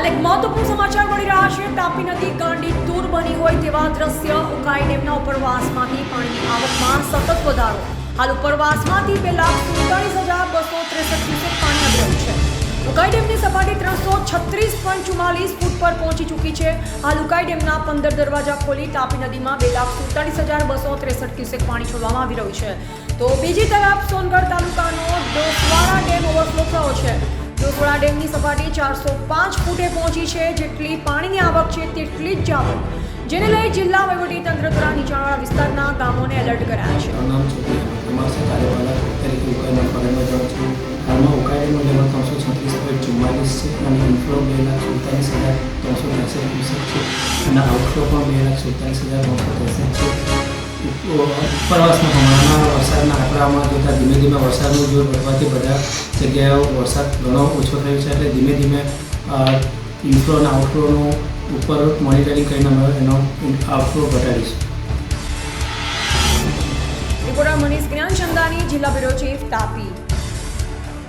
હાલ એક મહત્વપૂર્ણ સમાચાર મળી રહ્યા છે। તાપી નદી ગાંડી તૂર બની હોય તેવા દ્રશ્ય। ઉકાઈ ડેમના ઉપરવાસમાંથી પાણીની આવકમાં સતત વધારો। હાલ ઉપરવાસમાંથી 2,47,263 ક્યુસેક પાણી આવી રહ્યું છે। ઉકાઈ ડેમની સપાટી 336.44 ફૂટ પર પહોંચી ચૂકી છે। હાલ ઉકાઈ ડેમના 15 દરવાજા ખોલી તાપી નદીમાં 2,47,263 ક્યુસેક પાણી છોડવામાં આવી રહ્યું છે। તો બીજી તરફ સોનગઢ તાલુકાનો ડોસવાડા ડેમ ઓવરફ્લો થયો છે। ડોસવાડા ડેમની સપાટી 405 ફૂટે પહોંચી છે। જેટલી પાણીની આવક છે તેટલી જ આવક, જેને લઈ જિલ્લા વહીવટીતંત્ર દ્વારા નીચાણવાળા વિસ્તારના ગામોને એલર્ટ કરાયા છે। હાલમાં ઉકાઈ ડેમનો લેવલ 336.44 છે અને ઇનફ્લો 2,47,363 ક્યુસેક છે અને આઉટફ્લો પણ 2,47,363 છે। ઉપરવાસના હમણાંના વરસાદના આંકડામાં જોતાં ધીમે ધીમે વરસાદનું જોર વધવાથી બધા જગ્યાએ વરસાદ ઘણો ઓછો થયો છે। એટલે ધીમે ધીમે ઇનફ્લો અને આઉટફ્લોનું ઉપર મોનિટરિંગ કરીને અમે એનો આઉટફ્લો ઘટાડીશું। રિપોર્ટર મનીષ જ્ઞાનચંદાની, જિલ્લા બ્યુરો ચીફ, તાપી।